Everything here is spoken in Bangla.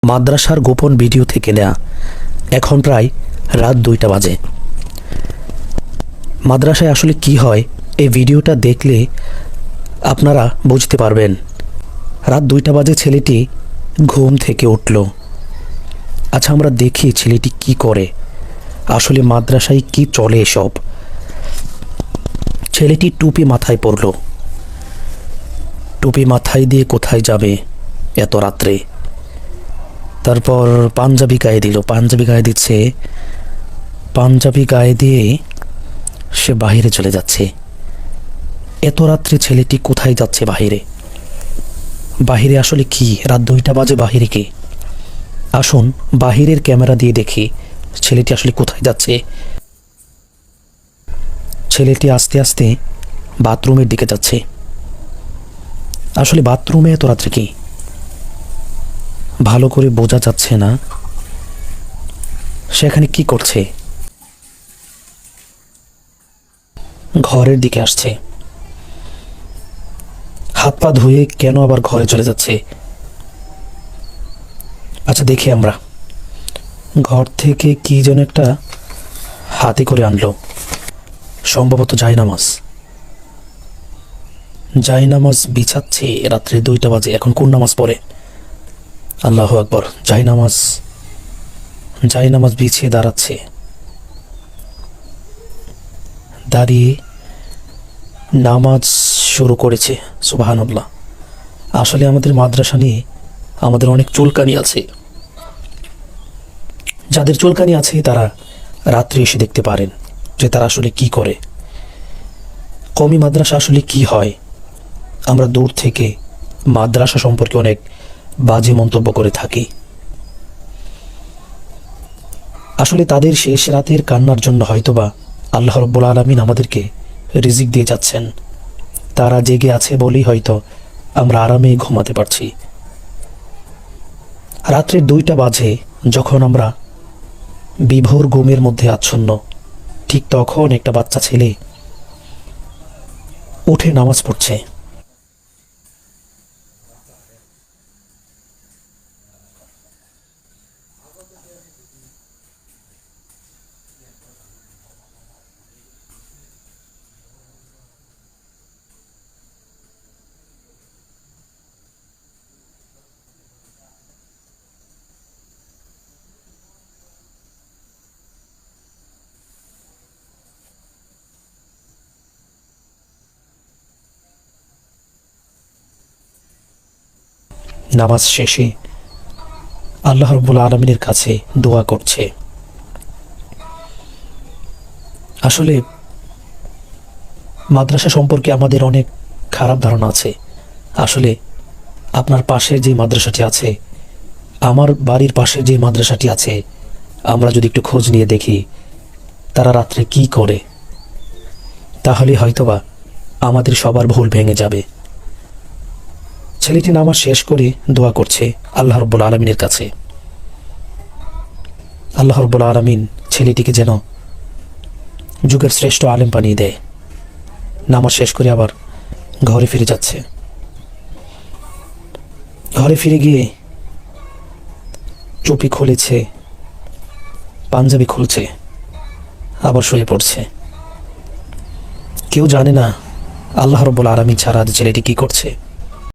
মাদ্রাসার গোপন ভিডিও থেকে নেয়া। এখন প্রায় রাত 2টা বাজে। মাদ্রাসায় আসলে কি হয় এই ভিডিওটা দেখলে আপনারা বুঝতে পারবেন। রাত 2টা বাজে ছেলেটি ঘুম থেকে উঠল। আচ্ছা, আমরা দেখি ছেলেটি কি করে, আসলে মাদ্রাসায় কি চলে এসব। ছেলেটি টুপি মাথায় পরল। টুপি মাথায় দিয়ে কোথায় যাবে এত রাত্রে? তারপর পাঞ্জাবি গায়ে দিল। পাঞ্জাবি গায়ে দিচ্ছে, পাঞ্জাবি গায়ে দিয়ে সে বাহিরে চলে যাচ্ছে। এত রাত্রে ছেলেটি কোথায় যাচ্ছে? বাহিরে। বাহিরে আসলে কি? রাত 2টা বাজে, বাহিরে কি? আসুন বাহিরের ক্যামেরা দিয়ে দেখি ছেলেটি আসলে কোথায় যাচ্ছে। ছেলেটি আস্তে আস্তে বাথরুমের দিকে যাচ্ছে। আসলে বাথরুমে এত রাত্রে কি ভালো করে বোঝা যাচ্ছে না। সেখানে কি করছে? ঘরের দিকে আসছে। হাত পা ধুয়ে কেন আবার ঘরে চলে যাচ্ছে? আচ্ছা, দেখি আমরা। ঘর থেকে কি যেন একটা হাতে করে আনলো, সম্ভবত জায়নামাজ। জায়নামাজ বিছাচ্ছে রাত্রে 2টা বাজে। এখন কোন নামাজ পড়ে? আল্লাহু আকবার। জায়নামাজ বিছিয়ে দাঁড়াচ্ছে। দাঁড়িয়ে নামাজ শুরু করেছে। সুবহানাল্লাহ। আসলে আমাদের মাদ্রাসা নিয়ে আমাদের অনেক চুলকানি আছে। যাদের চুলকানি আছে তারা রাত্রে এসে দেখতে পারেন যে তারা আসলে কি করে। কওমি মাদ্রাসা আসলে কি হয়। আমরা দূর থেকে মাদ্রাসা সম্পর্কে অনেক বাজে মন্তব্য করে থাকি। আসলে তাদের শেষ রাতের কান্নার জন্য হয়তোবা আল্লাহ রাব্বুল আলামিন আমাদেরকে রিজিক দিয়ে যাচ্ছেন। তারা জেগে আছে বলেই হয়তো আমরা আরামে ঘুমাতে পারছি। রাত্রে 2টা বাজে যখন আমরা বিভোর ঘুমের মধ্যে আচ্ছন্ন, ঠিক তখন একটা বাচ্চা ছেলে উঠে নামাজ পড়ছে। নামাজ শেষে আল্লাহ রাব্বুল আলামিনের কাছে দোয়া করছে। আসলে মাদ্রাসা সম্পর্কে আমাদের অনেক খারাপ ধারণা আছে। আসলে আপনার পাশে যে মাদ্রাসাটি আছে, আমার বাড়ির পাশে যে মাদ্রাসাটি আছে, আমরা যদি একটু খোঁজ নিয়ে দেখি তারা রাত্রে কি করে, তাহলে হয়তোবা আমাদের সবার ভুল ভেঙে যাবে। ছেলেটি নামাজ শেষ করে দোয়া করছে আল্লাহ রাব্বুল আলামিনের কাছে। আল্লাহ রাব্বুল আলামিন ছেলেটিকে যেন যুগের শ্রেষ্ঠ আলেম বানিয়ে দেয়। নামাজ শেষ করে আবার ঘরে ফিরে যাচ্ছে। ঘরে ফিরে গিয়ে টুপি খুলেছে, পাঞ্জাবি খুলছে, আবার শুয়ে পড়ছে। কেউ জানে না আল্লাহ রাব্বুল আলামিন ছাড়া ছেলেটি কি করছে।